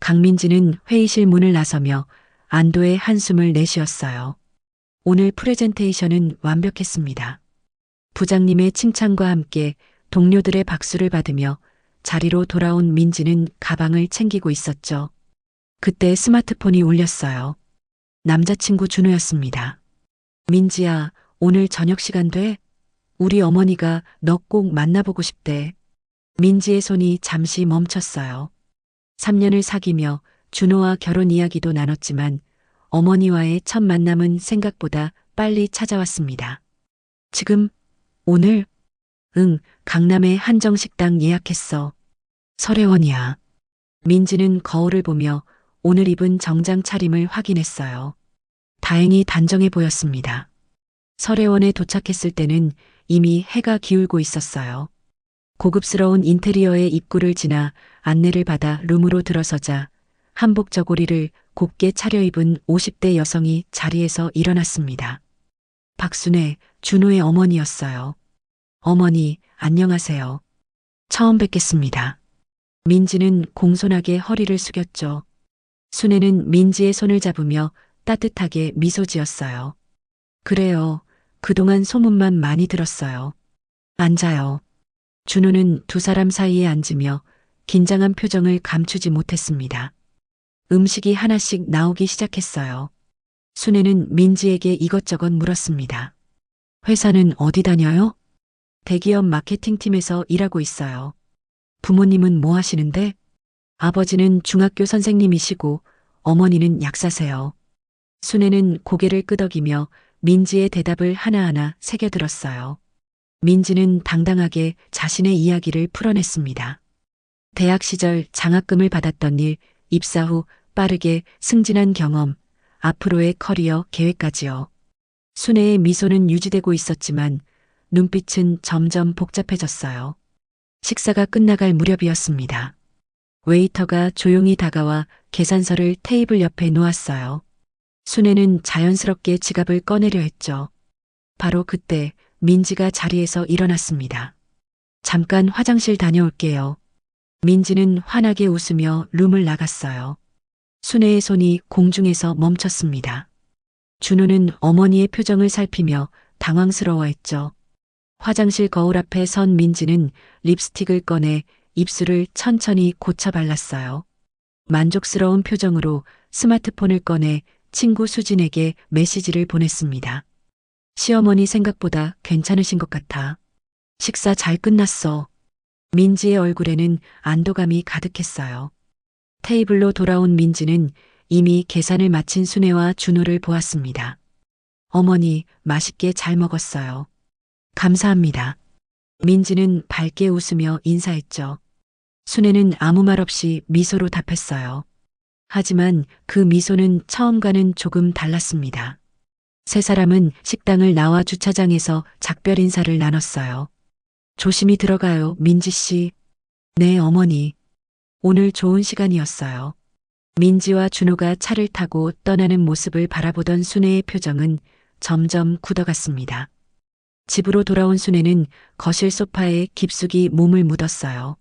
강민지는 회의실 문을 나서며 안도의 한숨을 내쉬었어요. 오늘 프레젠테이션은 완벽했습니다. 부장님의 칭찬과 함께 동료들의 박수를 받으며 자리로 돌아온 민지는 가방을 챙기고 있었죠. 그때 스마트폰이 울렸어요. 남자친구 준호였습니다. 민지야, 오늘 저녁 시간 돼? 우리 어머니가 너 꼭 만나보고 싶대. 민지의 손이 잠시 멈췄어요. 3년을 사귀며 준호와 결혼 이야기도 나눴지만 어머니와의 첫 만남은 생각보다 빨리 찾아왔습니다. 지금? 오늘? 응, 강남의 한정식당 예약했어. 설혜원이야. 민지는 거울을 보며 오늘 입은 정장 차림을 확인했어요. 다행히 단정해 보였습니다. 설혜원에 도착했을 때는 이미 해가 기울고 있었어요. 고급스러운 인테리어의 입구를 지나 안내를 받아 룸으로 들어서자 한복 저고리를 곱게 차려입은 50대 여성이 자리에서 일어났습니다. 박순애, 준호의 어머니였어요. 어머니, 안녕하세요. 처음 뵙겠습니다. 민지는 공손하게 허리를 숙였죠. 순애는 민지의 손을 잡으며 따뜻하게 미소 지었어요. 그래요. 그동안 소문만 많이 들었어요. 앉아요. 준호는 두 사람 사이에 앉으며 긴장한 표정을 감추지 못했습니다. 음식이 하나씩 나오기 시작했어요. 순애는 민지에게 이것저것 물었습니다. 회사는 어디 다녀요? 대기업 마케팅팀에서 일하고 있어요. 부모님은 뭐 하시는데? 아버지는 중학교 선생님이시고 어머니는 약사세요. 순애는 고개를 끄덕이며 민지의 대답을 하나하나 새겨들었어요. 민지는 당당하게 자신의 이야기를 풀어냈습니다. 대학 시절 장학금을 받았던 일, 입사 후 빠르게 승진한 경험, 앞으로의 커리어 계획까지요. 순애의 미소는 유지되고 있었지만 눈빛은 점점 복잡해졌어요. 식사가 끝나갈 무렵이었습니다. 웨이터가 조용히 다가와 계산서를 테이블 옆에 놓았어요. 순애는 자연스럽게 지갑을 꺼내려 했죠. 바로 그때 민지가 자리에서 일어났습니다. 잠깐 화장실 다녀올게요. 민지는 환하게 웃으며 룸을 나갔어요. 순애의 손이 공중에서 멈췄습니다. 준호는 어머니의 표정을 살피며 당황스러워했죠. 화장실 거울 앞에 선 민지는 립스틱을 꺼내 입술을 천천히 고쳐 발랐어요. 만족스러운 표정으로 스마트폰을 꺼내 친구 수진에게 메시지를 보냈습니다. 시어머니 생각보다 괜찮으신 것 같아. 식사 잘 끝났어. 민지의 얼굴에는 안도감이 가득했어요. 테이블로 돌아온 민지는 이미 계산을 마친 순애와 준호를 보았습니다. 어머니, 맛있게 잘 먹었어요. 감사합니다. 민지는 밝게 웃으며 인사했죠. 순애는 아무 말 없이 미소로 답했어요. 하지만 그 미소는 처음과는 조금 달랐습니다. 세 사람은 식당을 나와 주차장에서 작별 인사를 나눴어요. 조심히 들어가요, 민지 씨. 네, 어머니. 오늘 좋은 시간이었어요. 민지와 준호가 차를 타고 떠나는 모습을 바라보던 순애의 표정은 점점 굳어갔습니다. 집으로 돌아온 순애는 거실 소파에 깊숙이 몸을 묻었어요.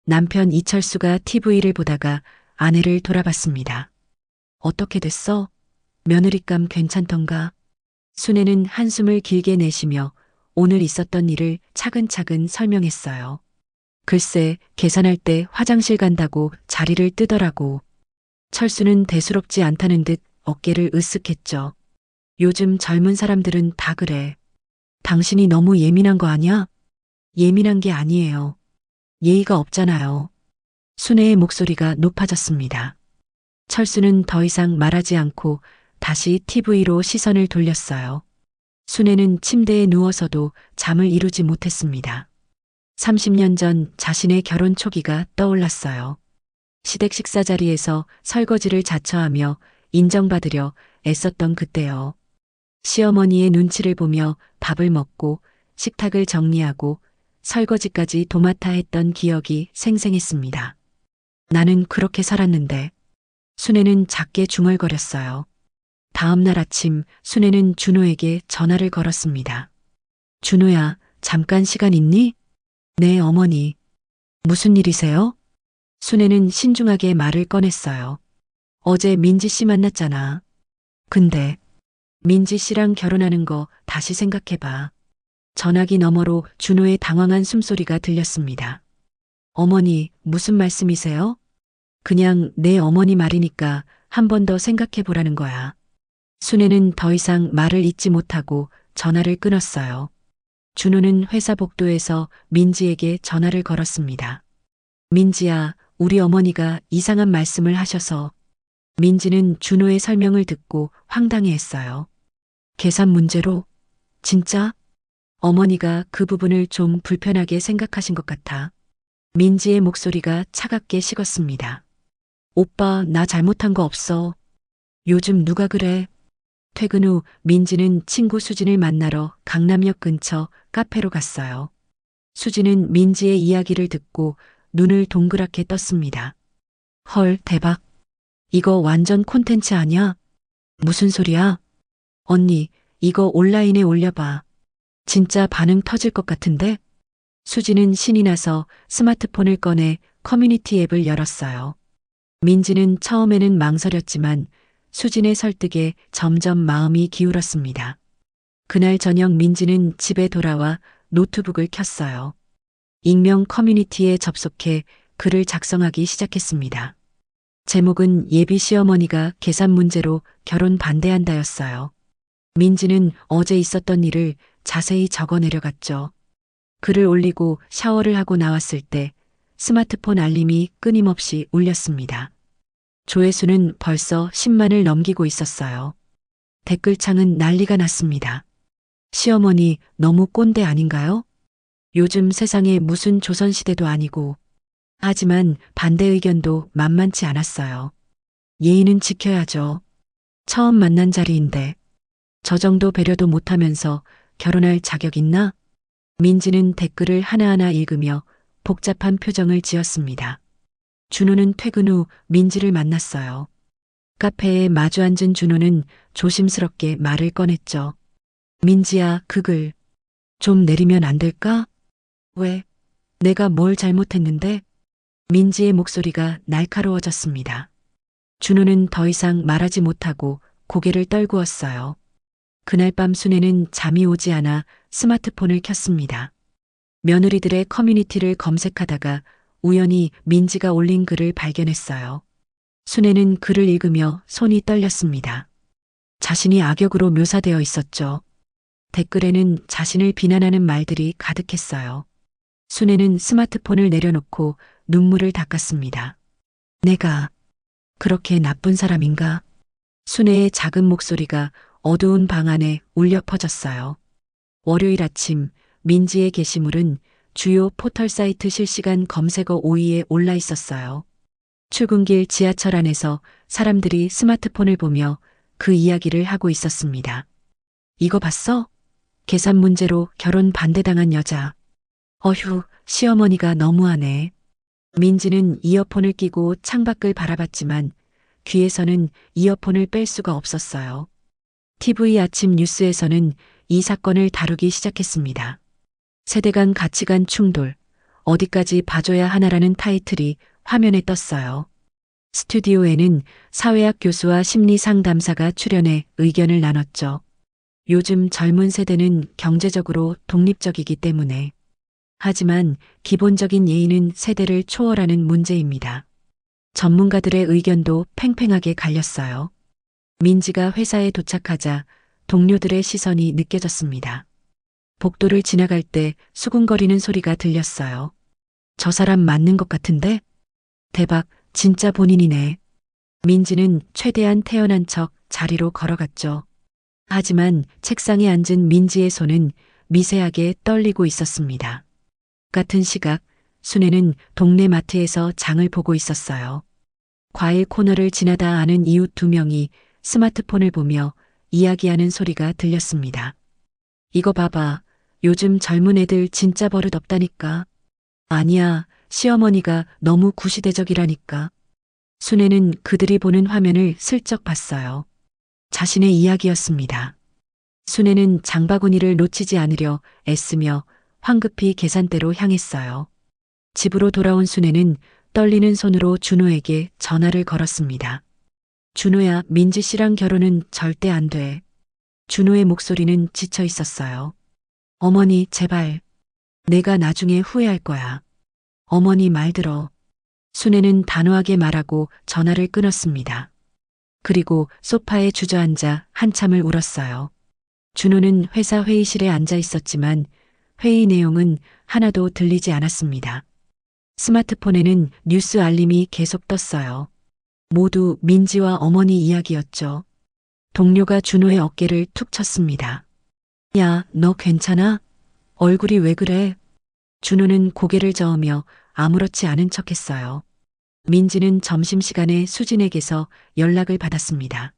남편 이철수가 TV를 보다가 아내를 돌아봤습니다. 어떻게 됐어? 며느리감 괜찮던가? 순애는 한숨을 길게 내쉬며 오늘 있었던 일을 차근차근 설명했어요. 글쎄, 계산할 때 화장실 간다고 자리를 뜨더라고. 철수는 대수롭지 않다는 듯 어깨를 으쓱했죠. 요즘 젊은 사람들은 다 그래. 당신이 너무 예민한 거 아니야? 예민한 게 아니에요. 예의가 없잖아요. 순애의 목소리가 높아졌습니다. 철수는 더 이상 말하지 않고 다시 TV로 시선을 돌렸어요. 순애는 침대에 누워서도 잠을 이루지 못했습니다. 30년 전 자신의 결혼 초기가 떠올랐어요. 시댁 식사 자리에서 설거지를 자처하며 인정받으려 애썼던 그때요. 시어머니의 눈치를 보며 밥을 먹고 식탁을 정리하고 설거지까지 도맡아 했던 기억이 생생했습니다. 나는 그렇게 살았는데. 순애는 작게 중얼거렸어요. 다음 날 아침 순애는 준호에게 전화를 걸었습니다. 준호야, 잠깐 시간 있니? 네, 어머니. 무슨 일이세요? 순애는 신중하게 말을 꺼냈어요. 어제 민지 씨 만났잖아. 근데 민지 씨랑 결혼하는 거 다시 생각해봐. 전화기 너머로 준호의 당황한 숨소리가 들렸습니다. 어머니, 무슨 말씀이세요? 그냥 내 어머니 말이니까 한 번 더 생각해 보라는 거야. 순애는 더 이상 말을 잇지 못하고 전화를 끊었어요. 준호는 회사 복도에서 민지에게 전화를 걸었습니다. 민지야, 우리 어머니가 이상한 말씀을 하셔서. 민지는 준호의 설명을 듣고 황당해했어요. 계산 문제로? 진짜? 어머니가 그 부분을 좀 불편하게 생각하신 것 같아. 민지의 목소리가 차갑게 식었습니다. 오빠, 나 잘못한 거 없어. 요즘 누가 그래? 퇴근 후 민지는 친구 수진을 만나러 강남역 근처 카페로 갔어요. 수진은 민지의 이야기를 듣고 눈을 동그랗게 떴습니다. 헐, 대박. 이거 완전 콘텐츠 아니야? 무슨 소리야? 언니, 이거 온라인에 올려봐. 진짜 반응 터질 것 같은데? 수지는 신이 나서 스마트폰을 꺼내 커뮤니티 앱을 열었어요. 민지는 처음에는 망설였지만 수진의 설득에 점점 마음이 기울었습니다. 그날 저녁 민지는 집에 돌아와 노트북을 켰어요. 익명 커뮤니티에 접속해 글을 작성하기 시작했습니다. 제목은 예비 시어머니가 계산 문제로 결혼 반대한다였어요. 민지는 어제 있었던 일을 자세히 적어 내려갔죠. 글을 올리고 샤워를 하고 나왔을 때 스마트폰 알림이 끊임없이 울렸습니다. 조회수는 벌써 10만을 넘기고 있었어요. 댓글창은 난리가 났습니다. 시어머니 너무 꼰대 아닌가요? 요즘 세상에 무슨 조선시대도 아니고. 하지만 반대 의견도 만만치 않았어요. 예의는 지켜야죠. 처음 만난 자리인데. 저 정도 배려도 못하면서 결혼할 자격 있나? 민지는 댓글을 하나하나 읽으며 복잡한 표정을 지었습니다. 준호는 퇴근 후 민지를 만났어요. 카페에 마주 앉은 준호는 조심스럽게 말을 꺼냈죠. 민지야, 그 글 좀 내리면 안 될까? 왜? 내가 뭘 잘못했는데? 민지의 목소리가 날카로워졌습니다. 준호는 더 이상 말하지 못하고 고개를 떨구었어요. 그날 밤 순애는 잠이 오지 않아 스마트폰을 켰습니다. 며느리들의 커뮤니티를 검색하다가 우연히 민지가 올린 글을 발견했어요. 순애는 글을 읽으며 손이 떨렸습니다. 자신이 악역으로 묘사되어 있었죠. 댓글에는 자신을 비난하는 말들이 가득했어요. 순애는 스마트폰을 내려놓고 눈물을 닦았습니다. 내가 그렇게 나쁜 사람인가? 순애의 작은 목소리가 어두운 방 안에 울려 퍼졌어요. 월요일 아침 민지의 게시물은 주요 포털 사이트 실시간 검색어 5위에 올라 있었어요. 출근길 지하철 안에서 사람들이 스마트폰을 보며 그 이야기를 하고 있었습니다. 이거 봤어? 계산 문제로 결혼 반대당한 여자. 어휴, 시어머니가 너무하네. 민지는 이어폰을 끼고 창밖을 바라봤지만 귀에서는 이어폰을 뺄 수가 없었어요. TV 아침 뉴스에서는 이 사건을 다루기 시작했습니다. 세대 간 가치관 충돌, 어디까지 봐줘야 하나라는 타이틀이 화면에 떴어요. 스튜디오에는 사회학 교수와 심리 상담사가 출연해 의견을 나눴죠. 요즘 젊은 세대는 경제적으로 독립적이기 때문에. 하지만 기본적인 예의는 세대를 초월하는 문제입니다. 전문가들의 의견도 팽팽하게 갈렸어요. 민지가 회사에 도착하자 동료들의 시선이 느껴졌습니다. 복도를 지나갈 때 수군거리는 소리가 들렸어요. 저 사람 맞는 것 같은데? 대박, 진짜 본인이네. 민지는 최대한 태연한 척 자리로 걸어갔죠. 하지만 책상에 앉은 민지의 손은 미세하게 떨리고 있었습니다. 같은 시각, 순애는 동네 마트에서 장을 보고 있었어요. 과일 코너를 지나다 아는 이웃 두 명이 스마트폰을 보며 이야기하는 소리가 들렸습니다. 이거 봐봐. 요즘 젊은 애들 진짜 버릇 없다니까. 아니야, 시어머니가 너무 구시대적이라니까. 순애는 그들이 보는 화면을 슬쩍 봤어요. 자신의 이야기였습니다. 순애는 장바구니를 놓치지 않으려 애쓰며 황급히 계산대로 향했어요. 집으로 돌아온 순애는 떨리는 손으로 준호에게 전화를 걸었습니다. 준호야, 민지 씨랑 결혼은 절대 안 돼. 준호의 목소리는 지쳐 있었어요. 어머니, 제발. 내가 나중에 후회할 거야. 어머니 말 들어. 순애는 단호하게 말하고 전화를 끊었습니다. 그리고 소파에 주저앉아 한참을 울었어요. 준호는 회사 회의실에 앉아 있었지만 회의 내용은 하나도 들리지 않았습니다. 스마트폰에는 뉴스 알림이 계속 떴어요. 모두 민지와 어머니 이야기였죠. 동료가 준호의 어깨를 툭 쳤습니다. 야, 너 괜찮아? 얼굴이 왜 그래? 준호는 고개를 저으며 아무렇지 않은 척했어요. 민지는 점심시간에 수진에게서 연락을 받았습니다.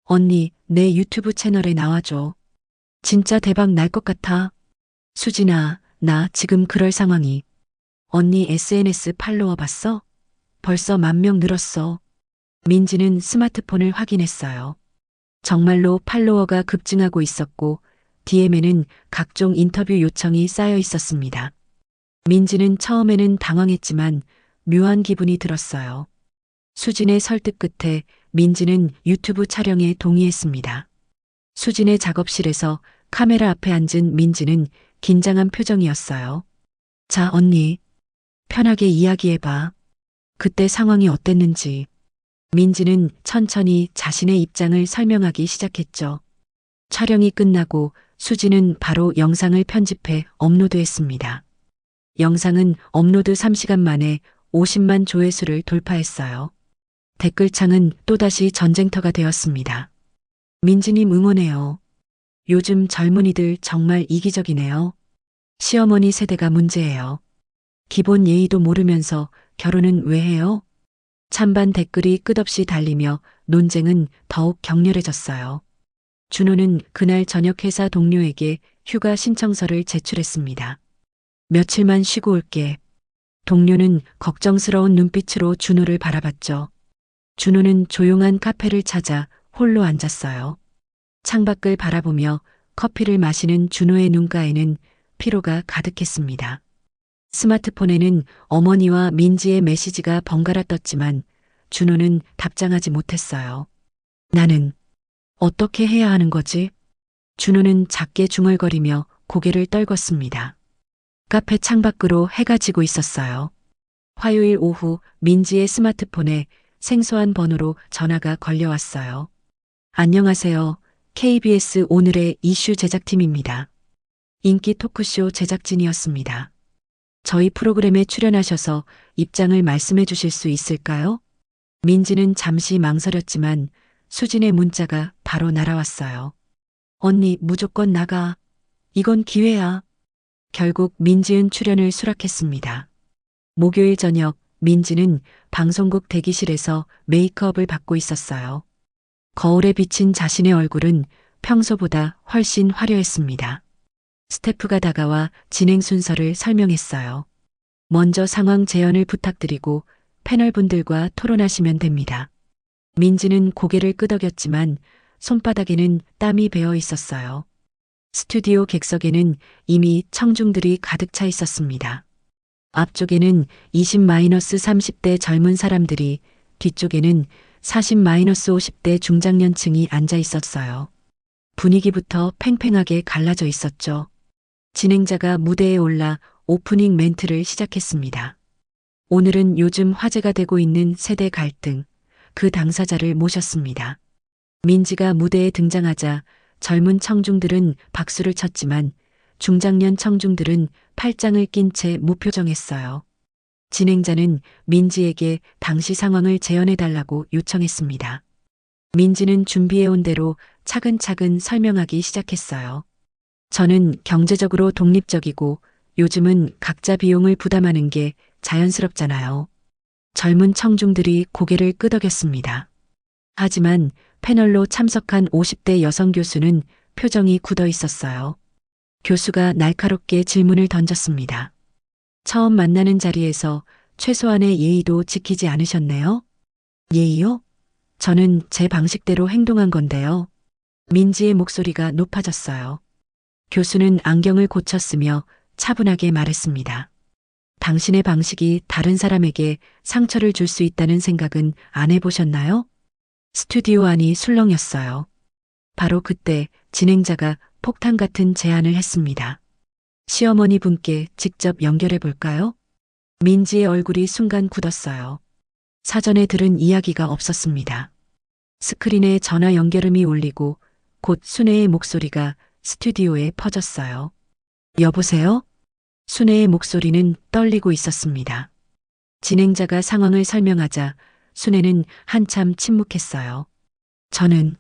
언니, 내 유튜브 채널에 나와줘. 진짜 대박 날 것 같아. 수진아, 나 지금 그럴 상황이. 언니 SNS 팔로워 봤어? 벌써 10,000명 늘었어. 민지는 스마트폰을 확인했어요. 정말로 팔로워가 급증하고 있었고 DM에는 각종 인터뷰 요청이 쌓여 있었습니다. 민지는 처음에는 당황했지만 묘한 기분이 들었어요. 수진의 설득 끝에 민지는 유튜브 촬영에 동의했습니다. 수진의 작업실에서 카메라 앞에 앉은 민지는 긴장한 표정이었어요. 자, 언니. 편하게 이야기해봐. 그때 상황이 어땠는지. 민지는 천천히 자신의 입장을 설명하기 시작했죠. 촬영이 끝나고 수진은 바로 영상을 편집해 업로드했습니다. 영상은 업로드 3시간 만에 50만 조회수를 돌파했어요. 댓글창은 또다시 전쟁터가 되었습니다. 민지님 응원해요. 요즘 젊은이들 정말 이기적이네요. 시어머니 세대가 문제예요. 기본 예의도 모르면서 결혼은 왜 해요? 찬반 댓글이 끝없이 달리며 논쟁은 더욱 격렬해졌어요. 준호는 그날 저녁 회사 동료에게 휴가 신청서를 제출했습니다. 며칠만 쉬고 올게. 동료는 걱정스러운 눈빛으로 준호를 바라봤죠. 준호는 조용한 카페를 찾아 홀로 앉았어요. 창밖을 바라보며 커피를 마시는 준호의 눈가에는 피로가 가득했습니다. 스마트폰에는 어머니와 민지의 메시지가 번갈아 떴지만 준호는 답장하지 못했어요. 나는 어떻게 해야 하는 거지? 준호는 작게 중얼거리며 고개를 떨궜습니다. 카페 창밖으로 해가 지고 있었어요. 화요일 오후 민지의 스마트폰에 생소한 번호로 전화가 걸려왔어요. 안녕하세요. KBS 오늘의 이슈 제작팀입니다. 인기 토크쇼 제작진이었습니다. 저희 프로그램에 출연하셔서 입장을 말씀해 주실 수 있을까요? 민지는 잠시 망설였지만 수진의 문자가 바로 날아왔어요. 언니 무조건 나가. 이건 기회야. 결국 민지은 출연을 수락했습니다. 목요일 저녁 민지는 방송국 대기실에서 메이크업을 받고 있었어요. 거울에 비친 자신의 얼굴은 평소보다 훨씬 화려했습니다. 스태프가 다가와 진행 순서를 설명했어요. 먼저 상황 재연을 부탁드리고 패널분들과 토론하시면 됩니다. 민지는 고개를 끄덕였지만 손바닥에는 땀이 배어 있었어요. 스튜디오 객석에는 이미 청중들이 가득 차 있었습니다. 앞쪽에는 20-30대 젊은 사람들이, 뒤쪽에는 40-50대 중장년층이 앉아 있었어요. 분위기부터 팽팽하게 갈라져 있었죠. 진행자가 무대에 올라 오프닝 멘트를 시작했습니다. 오늘은 요즘 화제가 되고 있는 세대 갈등, 그 당사자를 모셨습니다. 민지가 무대에 등장하자 젊은 청중들은 박수를 쳤지만 중장년 청중들은 팔짱을 낀 채 무표정했어요. 진행자는 민지에게 당시 상황을 재현해달라고 요청했습니다. 민지는 준비해온 대로 차근차근 설명하기 시작했어요. 저는 경제적으로 독립적이고 요즘은 각자 비용을 부담하는 게 자연스럽잖아요. 젊은 청중들이 고개를 끄덕였습니다. 하지만 패널로 참석한 50대 여성 교수는 표정이 굳어 있었어요. 교수가 날카롭게 질문을 던졌습니다. 처음 만나는 자리에서 최소한의 예의도 지키지 않으셨네요? 예의요? 저는 제 방식대로 행동한 건데요. 민지의 목소리가 높아졌어요. 교수는 안경을 고쳤으며 차분하게 말했습니다. 당신의 방식이 다른 사람에게 상처를 줄 수 있다는 생각은 안 해보셨나요? 스튜디오 안이 술렁였어요. 바로 그때 진행자가 폭탄 같은 제안을 했습니다. 시어머니 분께 직접 연결해 볼까요? 민지의 얼굴이 순간 굳었어요. 사전에 들은 이야기가 없었습니다. 스크린에 전화 연결음이 울리고 곧 순애의 목소리가 스튜디오에 퍼졌어요. 여보세요? 순애의 목소리는 떨리고 있었습니다. 진행자가 상황을 설명하자 순애는 한참 침묵했어요. 저는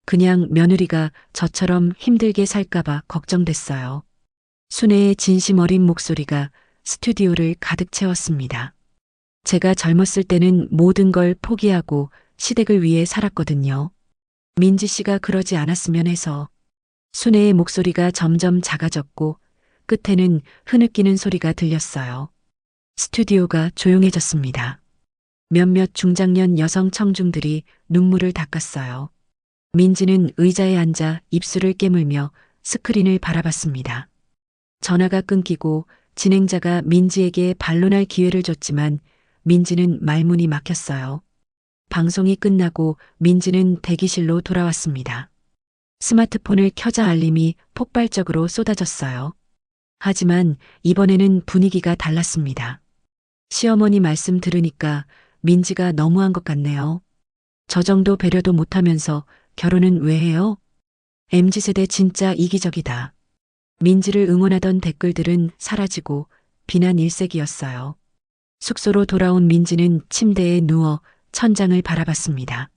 그냥 며느리가 저처럼 힘들게 살까봐 걱정됐어요. 순애의 진심 어린 목소리가 스튜디오를 가득 채웠습니다. 제가 젊었을 때는 모든 걸 포기하고 시댁을 위해 살았거든요. 민지 씨가 그러지 않았으면 해서. 순애의 목소리가 점점 작아졌고 끝에는 흐느끼는 소리가 들렸어요. 스튜디오가 조용해졌습니다. 몇몇 중장년 여성 청중들이 눈물을 닦았어요. 민지는 의자에 앉아 입술을 깨물며 스크린을 바라봤습니다. 전화가 끊기고 진행자가 민지에게 반론할 기회를 줬지만 민지는 말문이 막혔어요. 방송이 끝나고 민지는 대기실로 돌아왔습니다. 스마트폰을 켜자 알림이 폭발적으로 쏟아졌어요. 하지만 이번에는 분위기가 달랐습니다. 시어머니 말씀 들으니까 민지가 너무한 것 같네요. 저 정도 배려도 못하면서 결혼은 왜 해요? MZ세대 진짜 이기적이다. 민지를 응원하던 댓글들은 사라지고 비난 일색이었어요. 숙소로 돌아온 민지는 침대에 누워 천장을 바라봤습니다.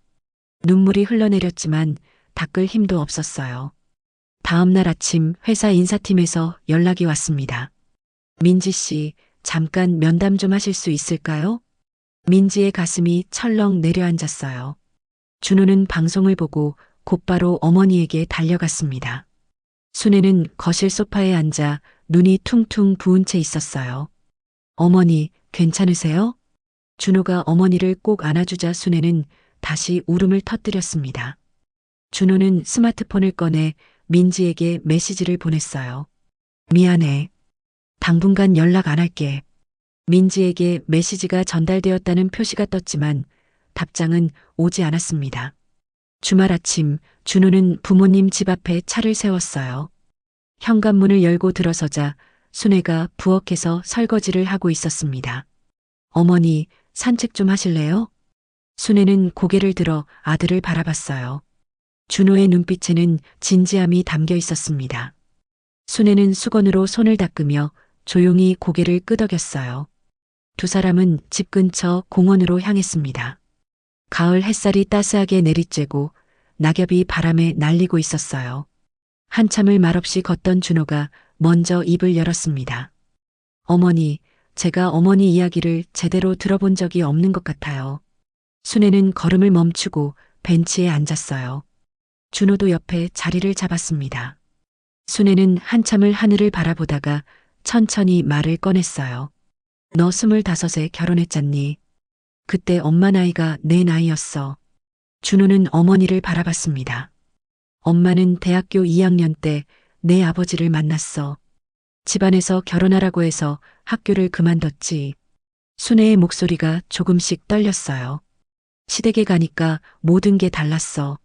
눈물이 흘러내렸지만 닦을 힘도 없었어요. 다음 날 아침 회사 인사팀에서 연락이 왔습니다. 민지 씨, 잠깐 면담 좀 하실 수 있을까요? 민지의 가슴이 철렁 내려앉았어요. 준호는 방송을 보고 곧바로 어머니에게 달려갔습니다. 순애는 거실 소파에 앉아 눈이 퉁퉁 부은 채 있었어요. 어머니, 괜찮으세요? 준호가 어머니를 꼭 안아주자 순애는 다시 울음을 터뜨렸습니다. 준호는 스마트폰을 꺼내 민지에게 메시지를 보냈어요. 미안해. 당분간 연락 안 할게. 민지에게 메시지가 전달되었다는 표시가 떴지만 답장은 오지 않았습니다. 주말 아침 준호는 부모님 집 앞에 차를 세웠어요. 현관문을 열고 들어서자 순애가 부엌에서 설거지를 하고 있었습니다. 어머니, 산책 좀 하실래요? 순애는 고개를 들어 아들을 바라봤어요. 준호의 눈빛에는 진지함이 담겨 있었습니다. 순애는 수건으로 손을 닦으며 조용히 고개를 끄덕였어요. 두 사람은 집 근처 공원으로 향했습니다. 가을 햇살이 따스하게 내리쬐고 낙엽이 바람에 날리고 있었어요. 한참을 말없이 걷던 준호가 먼저 입을 열었습니다. 어머니, 제가 어머니 이야기를 제대로 들어본 적이 없는 것 같아요. 순애는 걸음을 멈추고 벤치에 앉았어요. 준호도 옆에 자리를 잡았습니다. 순애는 한참을 하늘을 바라보다가 천천히 말을 꺼냈어요. 너 25에 결혼했잖니. 그때 엄마 나이가 내 나이였어. 준호는 어머니를 바라봤습니다. 엄마는 대학교 2학년 때 내 아버지를 만났어. 집안에서 결혼하라고 해서 학교를 그만뒀지. 순애의 목소리가 조금씩 떨렸어요. 시댁에 가니까 모든 게 달랐어.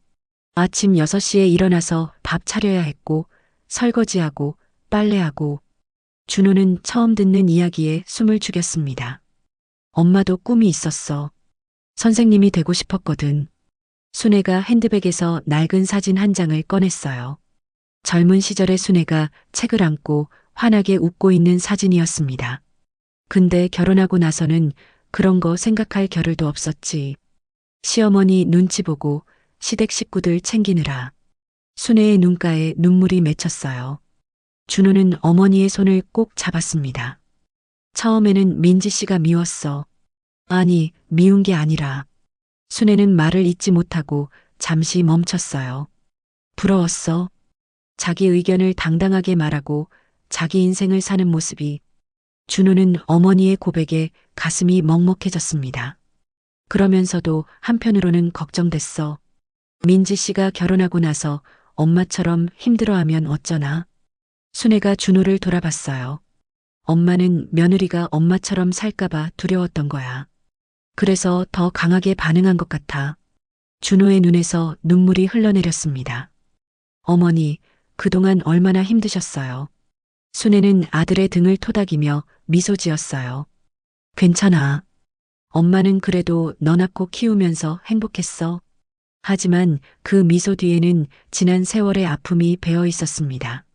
아침 6시에 일어나서 밥 차려야 했고 설거지하고 빨래하고. 준호는 처음 듣는 이야기에 숨을 죽였습니다. 엄마도 꿈이 있었어. 선생님이 되고 싶었거든. 순애가 핸드백에서 낡은 사진 한 장을 꺼냈어요. 젊은 시절의 순애가 책을 안고 환하게 웃고 있는 사진이었습니다. 근데 결혼하고 나서는 그런 거 생각할 겨를도 없었지. 시어머니 눈치 보고 시댁 식구들 챙기느라. 순애의 눈가에 눈물이 맺혔어요. 준호는 어머니의 손을 꼭 잡았습니다. 처음에는 민지 씨가 미웠어. 아니, 미운 게 아니라. 순애는 말을 잇지 못하고 잠시 멈췄어요. 부러웠어. 자기 의견을 당당하게 말하고 자기 인생을 사는 모습이. 준호는 어머니의 고백에 가슴이 먹먹해졌습니다. 그러면서도 한편으로는 걱정됐어. 민지 씨가 결혼하고 나서 엄마처럼 힘들어하면 어쩌나. 순애가 준호를 돌아봤어요. 엄마는 며느리가 엄마처럼 살까봐 두려웠던 거야. 그래서 더 강하게 반응한 것 같아. 준호의 눈에서 눈물이 흘러내렸습니다. 어머니, 그동안 얼마나 힘드셨어요. 순애는 아들의 등을 토닥이며 미소 지었어요. 괜찮아. 엄마는 그래도 너 낳고 키우면서 행복했어. 하지만 그 미소 뒤에는 지난 세월의 아픔이 배어 있었습니다.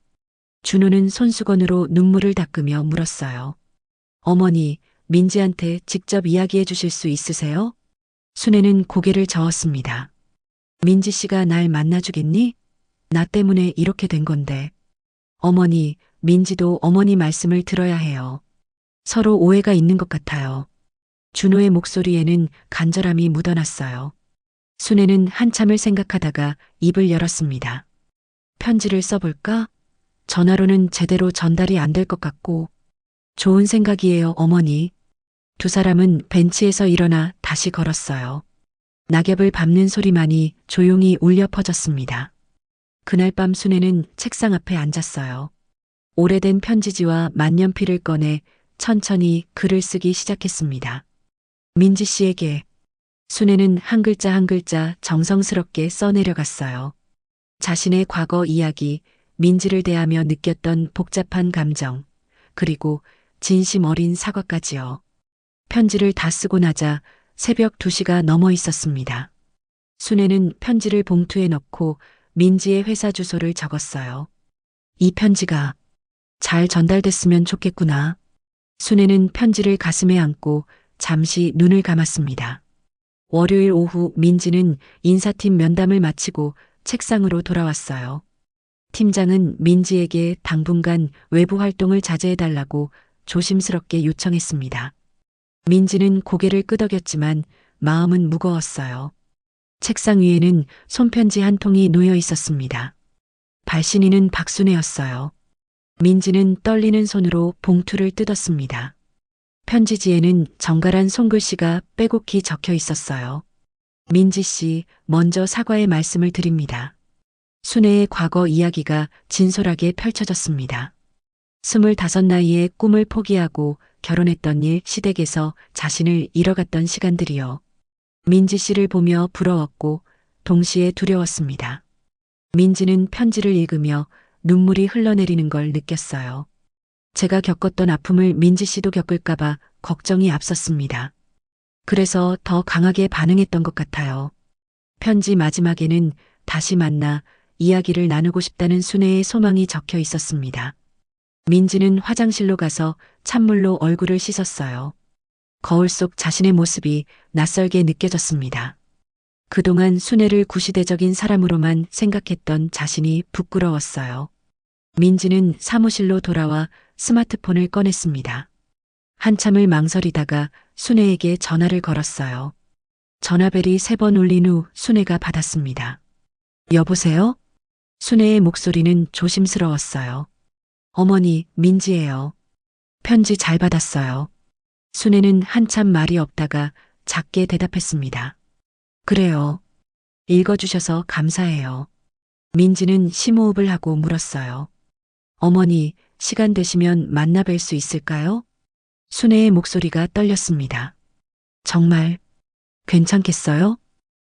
준호는 손수건으로 눈물을 닦으며 물었어요. 어머니, 민지한테 직접 이야기해 주실 수 있으세요? 순애는 고개를 저었습니다. 민지 씨가 날 만나주겠니? 나 때문에 이렇게 된 건데. 어머니, 민지도 어머니 말씀을 들어야 해요. 서로 오해가 있는 것 같아요. 준호의 목소리에는 간절함이 묻어났어요. 순애는 한참을 생각하다가 입을 열었습니다. 편지를 써볼까? 전화로는 제대로 전달이 안 될 것 같고. 좋은 생각이에요, 어머니. 두 사람은 벤치에서 일어나 다시 걸었어요. 낙엽을 밟는 소리만이 조용히 울려 퍼졌습니다. 그날 밤 순애는 책상 앞에 앉았어요. 오래된 편지지와 만년필을 꺼내 천천히 글을 쓰기 시작했습니다. 민지 씨에게. 순애는 한 글자 한 글자 정성스럽게 써내려갔어요. 자신의 과거 이야기, 민지를 대하며 느꼈던 복잡한 감정, 그리고 진심 어린 사과까지요. 편지를 다 쓰고 나자 새벽 2시가 넘어 있었습니다. 순애는 편지를 봉투에 넣고 민지의 회사 주소를 적었어요. 이 편지가 잘 전달됐으면 좋겠구나. 순애는 편지를 가슴에 안고 잠시 눈을 감았습니다. 월요일 오후 민지는 인사팀 면담을 마치고 책상으로 돌아왔어요. 팀장은 민지에게 당분간 외부 활동을 자제해달라고 조심스럽게 요청했습니다. 민지는 고개를 끄덕였지만 마음은 무거웠어요. 책상 위에는 손편지 한 통이 놓여 있었습니다. 발신인은 박순애였어요. 민지는 떨리는 손으로 봉투를 뜯었습니다. 편지지에는 정갈한 손글씨가 빼곡히 적혀 있었어요. 민지 씨, 먼저 사과의 말씀을 드립니다. 순애의 과거 이야기가 진솔하게 펼쳐졌습니다. 25 나이에 꿈을 포기하고 결혼했던 일 시댁에서 자신을 잃어갔던 시간들이요. 민지 씨를 보며 부러웠고 동시에 두려웠습니다. 민지는 편지를 읽으며 눈물이 흘러내리는 걸 느꼈어요. 제가 겪었던 아픔을 민지 씨도 겪을까봐 걱정이 앞섰습니다. 그래서 더 강하게 반응했던 것 같아요. 편지 마지막에는 다시 만나 이야기를 나누고 싶다는 순애의 소망이 적혀 있었습니다. 민지는 화장실로 가서 찬물로 얼굴을 씻었어요. 거울 속 자신의 모습이 낯설게 느껴졌습니다. 그동안 순애를 구시대적인 사람으로만 생각했던 자신이 부끄러웠어요. 민지는 사무실로 돌아와 스마트폰을 꺼냈습니다. 한참을 망설이다가 순애에게 전화를 걸었어요. 전화벨이 3번 울린 후 순애가 받았습니다. 여보세요? 순애의 목소리는 조심스러웠어요. 어머니, 민지예요. 편지 잘 받았어요. 순애는 한참 말이 없다가 작게 대답했습니다. 그래요. 읽어주셔서 감사해요. 민지는 심호흡을 하고 물었어요. 어머니, 시간 되시면 만나 뵐 수 있을까요? 순애의 목소리가 떨렸습니다. 정말 괜찮겠어요?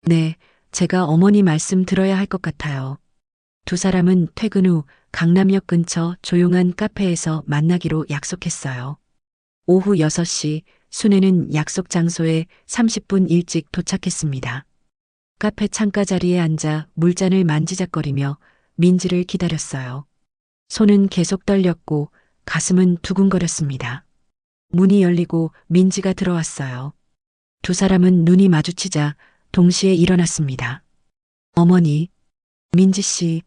네, 제가 어머니 말씀 들어야 할 것 같아요. 두 사람은 퇴근 후 강남역 근처 조용한 카페에서 만나기로 약속했어요. 오후 6시 순애는 약속 장소에 30분 일찍 도착했습니다. 카페 창가 자리에 앉아 물잔을 만지작거리며 민지를 기다렸어요. 손은 계속 떨렸고 가슴은 두근거렸습니다. 문이 열리고 민지가 들어왔어요. 두 사람은 눈이 마주치자 동시에 일어났습니다. 어머니, 민지 씨.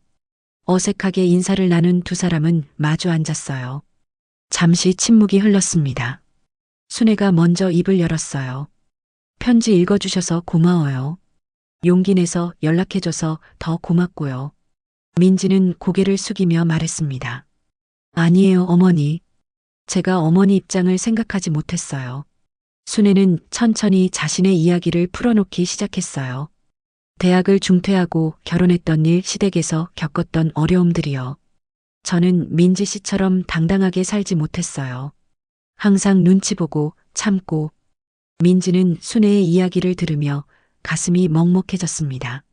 어색하게 인사를 나눈 두 사람은 마주 앉았어요. 잠시 침묵이 흘렀습니다. 순애가 먼저 입을 열었어요. 편지 읽어주셔서 고마워요. 용기 내서 연락해줘서 더 고맙고요. 민지는 고개를 숙이며 말했습니다. 아니에요, 어머니. 제가 어머니 입장을 생각하지 못했어요. 순애는 천천히 자신의 이야기를 풀어놓기 시작했어요. 대학을 중퇴하고 결혼했던 일, 시댁에서 겪었던 어려움들이요. 저는 민지 씨처럼 당당하게 살지 못했어요. 항상 눈치 보고 참고. 민지는 순애의 이야기를 들으며 가슴이 먹먹해졌습니다.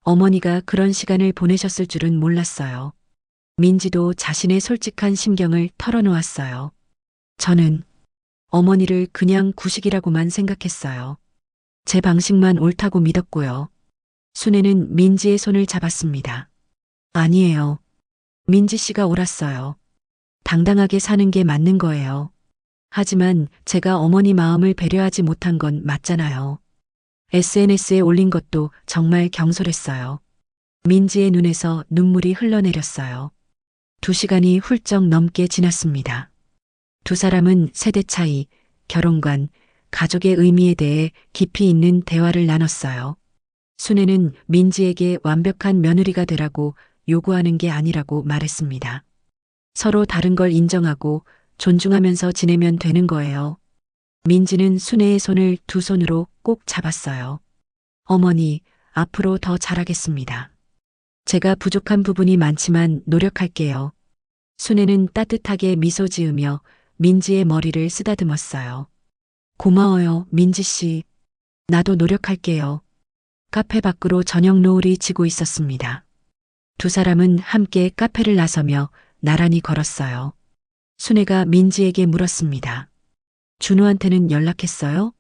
어머니가 그런 시간을 보내셨을 줄은 몰랐어요. 민지도 자신의 솔직한 심경을 털어놓았어요. 저는 어머니를 그냥 구식이라고만 생각했어요. 제 방식만 옳다고 믿었고요. 순애는 민지의 손을 잡았습니다. 아니에요. 민지 씨가 옳았어요. 당당하게 사는 게 맞는 거예요. 하지만 제가 어머니 마음을 배려하지 못한 건 맞잖아요. SNS에 올린 것도 정말 경솔했어요. 민지의 눈에서 눈물이 흘러내렸어요. 2시간이 훌쩍 넘게 지났습니다. 두 사람은 세대 차이, 결혼관, 가족의 의미에 대해 깊이 있는 대화를 나눴어요. 순애는 민지에게 완벽한 며느리가 되라고 요구하는 게 아니라고 말했습니다. 서로 다른 걸 인정하고 존중하면서 지내면 되는 거예요. 민지는 순애의 손을 두 손으로 꼭 잡았어요. 어머니, 앞으로 더 잘하겠습니다. 제가 부족한 부분이 많지만 노력할게요. 순애는 따뜻하게 미소 지으며 민지의 머리를 쓰다듬었어요. 고마워요, 민지 씨. 나도 노력할게요. 카페 밖으로 저녁 노을이 지고 있었습니다. 두 사람은 함께 카페를 나서며 나란히 걸었어요. 순애가 민지에게 물었습니다. 준호한테는 연락했어요?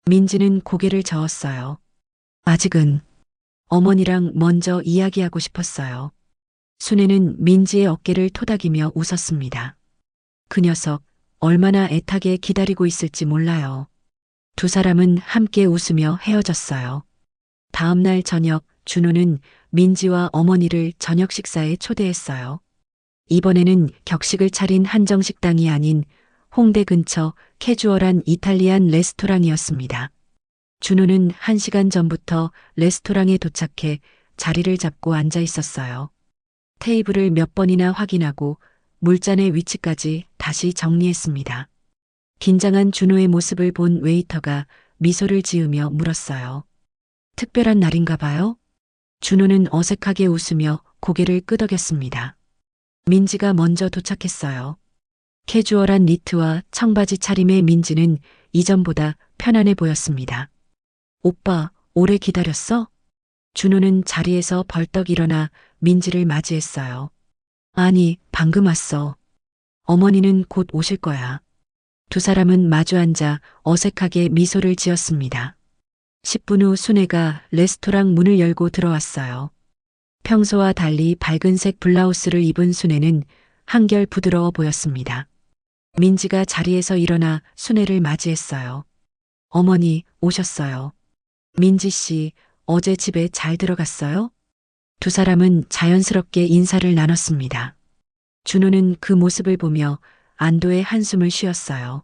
민지는 고개를 저었어요. 아직은 어머니랑 먼저 이야기하고 싶었어요. 순애는 민지의 어깨를 토닥이며 웃었습니다. 그 녀석 얼마나 애타게 기다리고 있을지 몰라요. 두 사람은 함께 웃으며 헤어졌어요. 다음 날 저녁 준호는 민지와 어머니를 저녁 식사에 초대했어요. 이번에는 격식을 차린 한정식당이 아닌 홍대 근처 캐주얼한 이탈리안 레스토랑이었습니다. 준호는 1시간 전부터 레스토랑에 도착해 자리를 잡고 앉아 있었어요. 테이블을 몇 번이나 확인하고 물잔의 위치까지 다시 정리했습니다. 긴장한 준호의 모습을 본 웨이터가 미소를 지으며 물었어요. 특별한 날인가 봐요? 준호는 어색하게 웃으며 고개를 끄덕였습니다. 민지가 먼저 도착했어요. 캐주얼한 니트와 청바지 차림의 민지는 이전보다 편안해 보였습니다. 오빠, 오래 기다렸어? 준호는 자리에서 벌떡 일어나 민지를 맞이했어요. 아니, 방금 왔어. 어머니는 곧 오실 거야. 두 사람은 마주 앉아 어색하게 미소를 지었습니다. 10분 후 순애가 레스토랑 문을 열고 들어왔어요. 평소와 달리 밝은색 블라우스를 입은 순애는 한결 부드러워 보였습니다. 민지가 자리에서 일어나 순애를 맞이했어요. 어머니, 오셨어요. 민지 씨, 어제 집에 잘 들어갔어요? 두 사람은 자연스럽게 인사를 나눴습니다. 준호는 그 모습을 보며 안도의 한숨을 쉬었어요.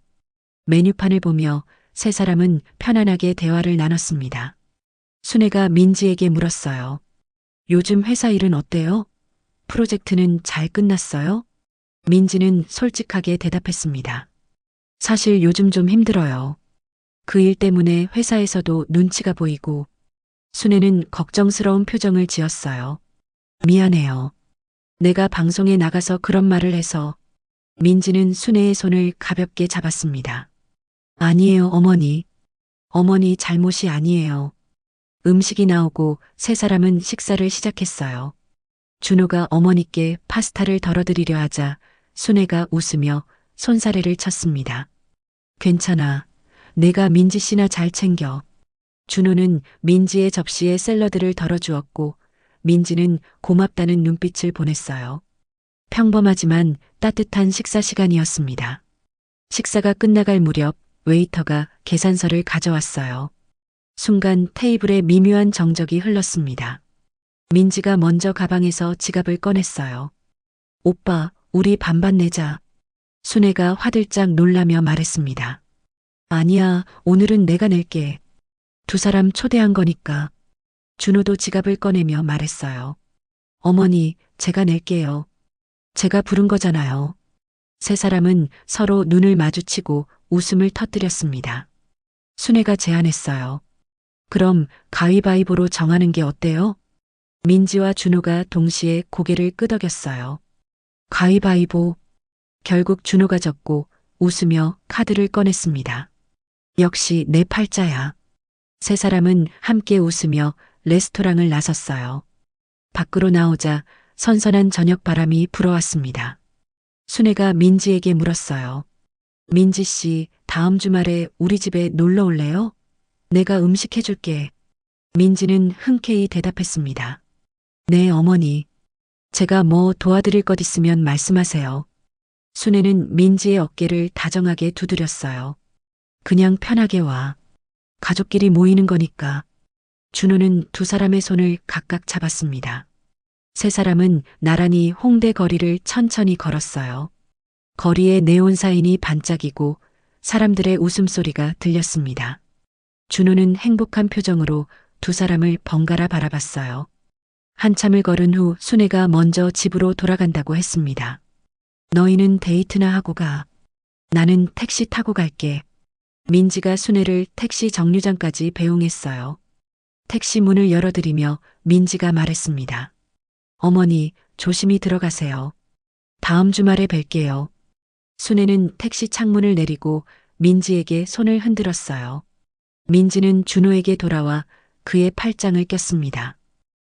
메뉴판을 보며 세 사람은 편안하게 대화를 나눴습니다. 순애가 민지에게 물었어요. 요즘 회사 일은 어때요? 프로젝트는 잘 끝났어요? 민지는 솔직하게 대답했습니다. 사실 요즘 좀 힘들어요. 그 일 때문에 회사에서도 눈치가 보이고. 순애는 걱정스러운 표정을 지었어요. 미안해요. 내가 방송에 나가서 그런 말을 해서. 민지는 순애의 손을 가볍게 잡았습니다. 아니에요, 어머니. 어머니 잘못이 아니에요. 음식이 나오고 세 사람은 식사를 시작했어요. 준호가 어머니께 파스타를 덜어드리려 하자 순애가 웃으며 손사래를 쳤습니다. 괜찮아. 내가 민지 씨나 잘 챙겨. 준호는 민지의 접시에 샐러드를 덜어주었고 민지는 고맙다는 눈빛을 보냈어요. 평범하지만 따뜻한 식사 시간이었습니다. 식사가 끝나갈 무렵 웨이터가 계산서를 가져왔어요. 순간 테이블에 미묘한 정적이 흘렀습니다. 민지가 먼저 가방에서 지갑을 꺼냈어요. 오빠, 우리 반반 내자. 순애가 화들짝 놀라며 말했습니다. 아니야, 오늘은 내가 낼게. 두 사람 초대한 거니까. 준호도 지갑을 꺼내며 말했어요. 어머니, 제가 낼게요. 제가 부른 거잖아요. 세 사람은 서로 눈을 마주치고 웃음을 터뜨렸습니다. 순애가 제안했어요. 그럼 가위바위보로 정하는 게 어때요? 민지와 준호가 동시에 고개를 끄덕였어요. 가위바위보. 결국 준호가 졌고 웃으며 카드를 꺼냈습니다. 역시 내 팔자야. 세 사람은 함께 웃으며 레스토랑을 나섰어요. 밖으로 나오자 선선한 저녁 바람이 불어왔습니다. 순애가 민지에게 물었어요. 민지 씨, 다음 주말에 우리 집에 놀러 올래요? 내가 음식 해줄게. 민지는 흔쾌히 대답했습니다. 네, 어머니. 제가 뭐 도와드릴 것 있으면 말씀하세요. 순애는 민지의 어깨를 다정하게 두드렸어요. 그냥 편하게 와. 가족끼리 모이는 거니까. 준호는 두 사람의 손을 각각 잡았습니다. 세 사람은 나란히 홍대 거리를 천천히 걸었어요. 거리에 네온사인이 반짝이고 사람들의 웃음소리가 들렸습니다. 준호는 행복한 표정으로 두 사람을 번갈아 바라봤어요. 한참을 걸은 후 순애가 먼저 집으로 돌아간다고 했습니다. 너희는 데이트나 하고 가. 나는 택시 타고 갈게. 민지가 순애를 택시 정류장까지 배웅했어요. 택시 문을 열어드리며 민지가 말했습니다. 어머니, 조심히 들어가세요. 다음 주말에 뵐게요. 순애는 택시 창문을 내리고 민지에게 손을 흔들었어요. 민지는 준호에게 돌아와 그의 팔짱을 꼈습니다.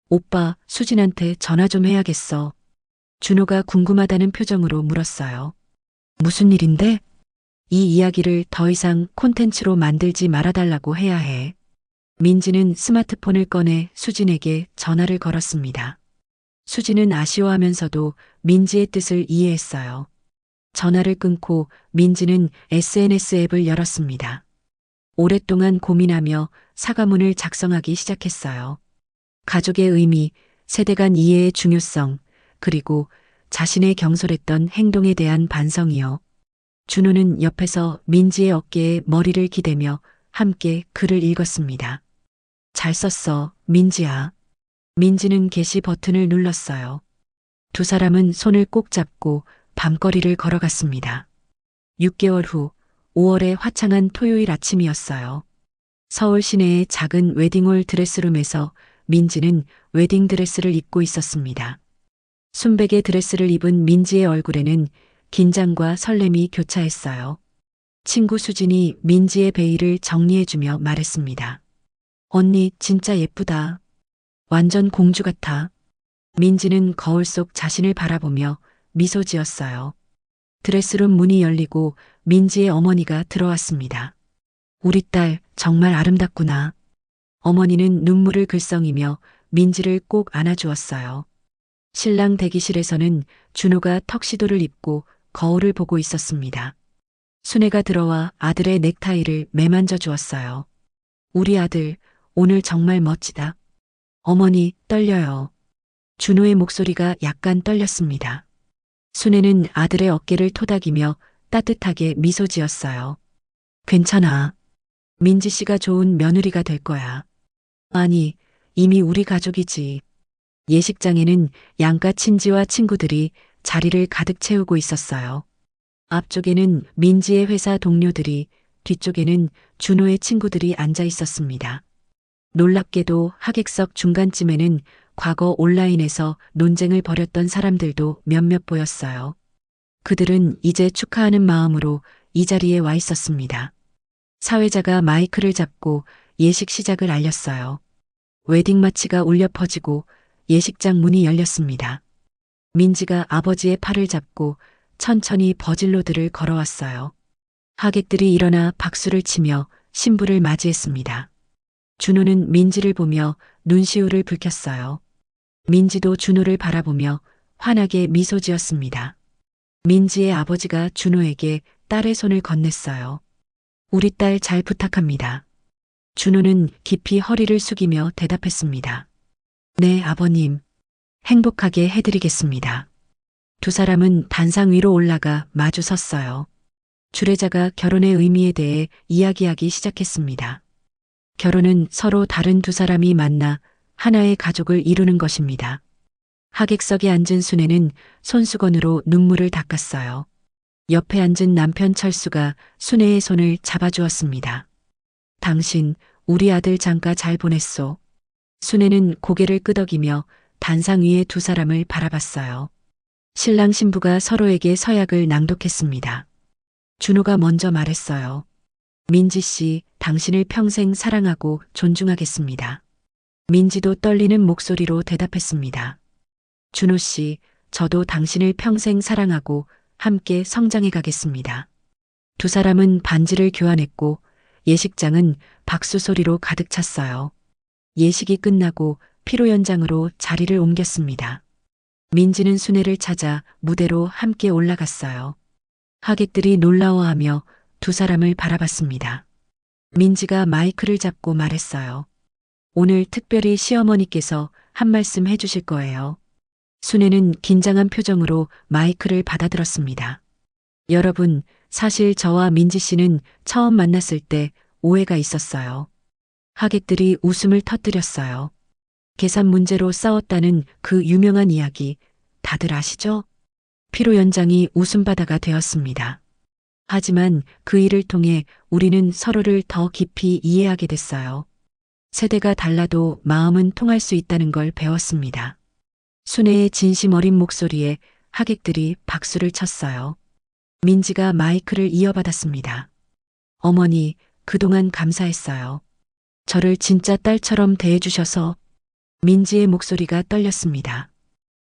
오빠, 수진한테 전화 좀 해야겠어. 준호가 궁금하다는 표정으로 물었어요. 무슨 일인데? 이 이야기를 더 이상 콘텐츠로 만들지 말아달라고 해야 해. 민지는 스마트폰을 꺼내 수진에게 전화를 걸었습니다. 수진은 아쉬워하면서도 민지의 뜻을 이해했어요. 전화를 끊고 민지는 SNS 앱을 열었습니다. 오랫동안 고민하며 사과문을 작성하기 시작했어요. 가족의 의미, 세대 간 이해의 중요성, 그리고 자신의 경솔했던 행동에 대한 반성이요. 준호는 옆에서 민지의 어깨에 머리를 기대며 함께 글을 읽었습니다. 잘 썼어, 민지야. 민지는 게시 버튼을 눌렀어요. 두 사람은 손을 꼭 잡고 밤거리를 걸어갔습니다. 6개월 후 5월의 화창한 토요일 아침이었어요. 서울 시내의 작은 웨딩홀 드레스룸에서 민지는 웨딩 드레스를 입고 있었습니다. 순백의 드레스를 입은 민지의 얼굴에는 긴장과 설렘이 교차했어요. 친구 수진이 민지의 베일을 정리해주며 말했습니다. 언니 진짜 예쁘다. 완전 공주 같아. 민지는 거울 속 자신을 바라보며 미소 지었어요. 드레스룸 문이 열리고 민지의 어머니가 들어왔습니다. 우리 딸 정말 아름답구나. 어머니는 눈물을 글썽이며 민지를 꼭 안아주었어요. 신랑 대기실에서는 준호가 턱시도를 입고 거울을 보고 있었습니다. 순애가 들어와 아들의 넥타이를 매만져 주었어요. 우리 아들 오늘 정말 멋지다. 어머니 떨려요. 준호의 목소리가 약간 떨렸습니다. 순애는 아들의 어깨를 토닥이며 따뜻하게 미소 지었어요. 괜찮아. 민지 씨가 좋은 며느리가 될 거야. 아니, 이미 우리 가족이지. 예식장에는 양가 친지와 친구들이 자리를 가득 채우고 있었어요. 앞쪽에는 민지의 회사 동료들이, 뒤쪽에는 준호의 친구들이 앉아 있었습니다. 놀랍게도 하객석 중간쯤에는 과거 온라인에서 논쟁을 벌였던 사람들도 몇몇 보였어요. 그들은 이제 축하하는 마음으로 이 자리에 와 있었습니다. 사회자가 마이크를 잡고 예식 시작을 알렸어요. 웨딩 마치가 울려 퍼지고 예식장 문이 열렸습니다. 민지가 아버지의 팔을 잡고 천천히 버질로드를 걸어왔어요. 하객들이 일어나 박수를 치며 신부를 맞이했습니다. 준호는 민지를 보며 눈시울을 붉혔어요. 민지도 준호를 바라보며 환하게 미소 지었습니다. 민지의 아버지가 준호에게 딸의 손을 건넸어요. 우리 딸 잘 부탁합니다. 준호는 깊이 허리를 숙이며 대답했습니다. 네, 아버님. 행복하게 해드리겠습니다. 두 사람은 단상 위로 올라가 마주 섰어요. 주례자가 결혼의 의미에 대해 이야기하기 시작했습니다. 결혼은 서로 다른 두 사람이 만나 하나의 가족을 이루는 것입니다. 하객석에 앉은 순애는 손수건으로 눈물을 닦았어요. 옆에 앉은 남편 철수가 순애의 손을 잡아주었습니다. 당신, 우리 아들 장가 잘 보냈소. 순애는 고개를 끄덕이며 단상 위의 두 사람을 바라봤어요. 신랑 신부가 서로에게 서약을 낭독했습니다. 준호가 먼저 말했어요. 민지 씨, 당신을 평생 사랑하고 존중하겠습니다. 민지도 떨리는 목소리로 대답했습니다. 준호 씨, 저도 당신을 평생 사랑하고 함께 성장해 가겠습니다. 두 사람은 반지를 교환했고 예식장은 박수 소리로 가득 찼어요. 예식이 끝나고 피로 연장으로 자리를 옮겼습니다. 민지는 순애를 찾아 무대로 함께 올라갔어요. 하객들이 놀라워하며 두 사람을 바라봤습니다. 민지가 마이크를 잡고 말했어요. 오늘 특별히 시어머니께서 한 말씀 해주실 거예요. 순애는 긴장한 표정으로 마이크를 받아들었습니다. 여러분, 사실 저와 민지 씨는 처음 만났을 때 오해가 있었어요. 하객들이 웃음을 터뜨렸어요. 계산 문제로 싸웠다는 그 유명한 이야기 다들 아시죠? 피로 연장이 웃음바다가 되었습니다. 하지만 그 일을 통해 우리는 서로를 더 깊이 이해하게 됐어요. 세대가 달라도 마음은 통할 수 있다는 걸 배웠습니다. 순애의 진심 어린 목소리에 하객들이 박수를 쳤어요. 민지가 마이크를 이어받았습니다. 어머니, 그동안 감사했어요. 저를 진짜 딸처럼 대해주셔서. 민지의 목소리가 떨렸습니다.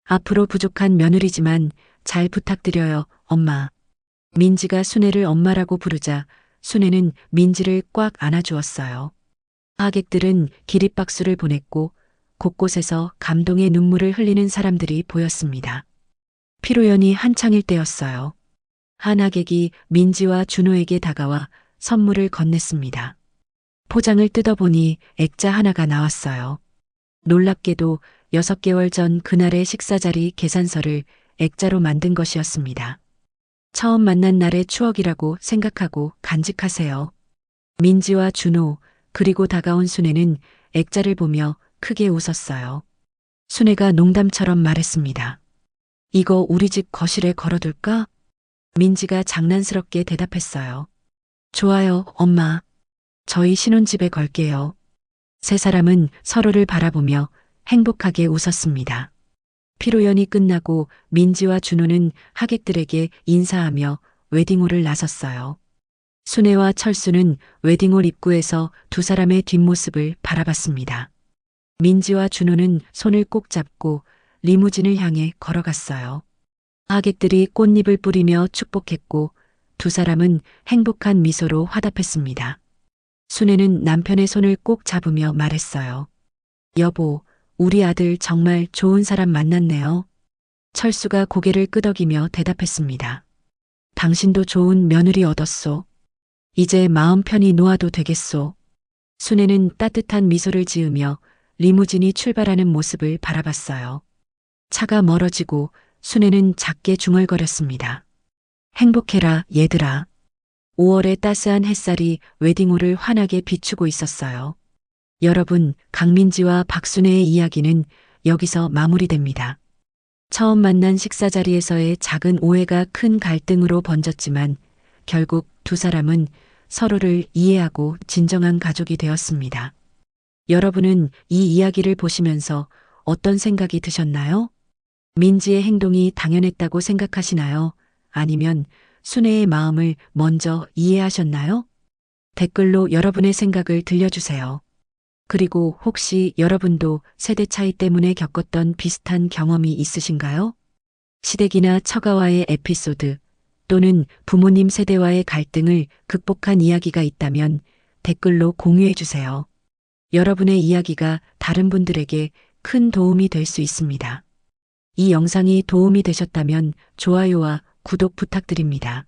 앞으로 부족한 며느리지만 잘 부탁드려요, 엄마. 민지가 순애를 엄마라고 부르자 순애는 민지를 꽉 안아주었어요. 하객들은 기립박수를 보냈고 곳곳에서 감동의 눈물을 흘리는 사람들이 보였습니다. 피로연이 한창일 때였어요. 한 하객이 민지와 준호에게 다가와 선물을 건넸습니다. 포장을 뜯어보니 액자 하나가 나왔어요. 놀랍게도 6개월 전 그날의 식사자리 계산서를 액자로 만든 것이었습니다. 처음 만난 날의 추억이라고 생각하고 간직하세요. 민지와 준호, 그리고 다가온 순애는 액자를 보며 크게 웃었어요. 순애가 농담처럼 말했습니다. 이거 우리 집 거실에 걸어둘까? 민지가 장난스럽게 대답했어요. 좋아요, 엄마. 저희 신혼집에 걸게요. 세 사람은 서로를 바라보며 행복하게 웃었습니다. 피로연이 끝나고 민지와 준호는 하객들에게 인사하며 웨딩홀을 나섰어요. 순애와 철수는 웨딩홀 입구에서 두 사람의 뒷모습을 바라봤습니다. 민지와 준호는 손을 꼭 잡고 리무진을 향해 걸어갔어요. 하객들이 꽃잎을 뿌리며 축복했고 두 사람은 행복한 미소로 화답했습니다. 순애는 남편의 손을 꼭 잡으며 말했어요. 여보, 우리 아들 정말 좋은 사람 만났네요. 철수가 고개를 끄덕이며 대답했습니다. 당신도 좋은 며느리 얻었소. 이제 마음 편히 놓아도 되겠소. 순애는 따뜻한 미소를 지으며 리무진이 출발하는 모습을 바라봤어요. 차가 멀어지고 순애는 작게 중얼거렸습니다. 행복해라, 얘들아. 5월의 따스한 햇살이 웨딩홀을 환하게 비추고 있었어요. 여러분, 강민지와 박순애의 이야기는 여기서 마무리됩니다. 처음 만난 식사 자리에서의 작은 오해가 큰 갈등으로 번졌지만 결국 두 사람은 서로를 이해하고 진정한 가족이 되었습니다. 여러분은 이 이야기를 보시면서 어떤 생각이 드셨나요? 민지의 행동이 당연했다고 생각하시나요? 아니면 순애의 마음을 먼저 이해하셨나요? 댓글로 여러분의 생각을 들려주세요. 그리고 혹시 여러분도 세대 차이 때문에 겪었던 비슷한 경험이 있으신가요? 시댁이나 처가와의 에피소드 또는 부모님 세대와의 갈등을 극복한 이야기가 있다면 댓글로 공유해 주세요. 여러분의 이야기가 다른 분들에게 큰 도움이 될 수 있습니다. 이 영상이 도움이 되셨다면 좋아요와 구독 부탁드립니다.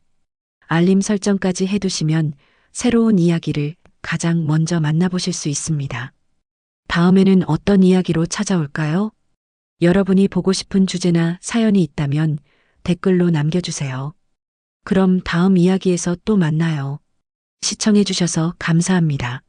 알림 설정까지 해두시면 새로운 이야기를 가장 먼저 만나보실 수 있습니다. 다음에는 어떤 이야기로 찾아올까요? 여러분이 보고 싶은 주제나 사연이 있다면 댓글로 남겨주세요. 그럼 다음 이야기에서 또 만나요. 시청해주셔서 감사합니다.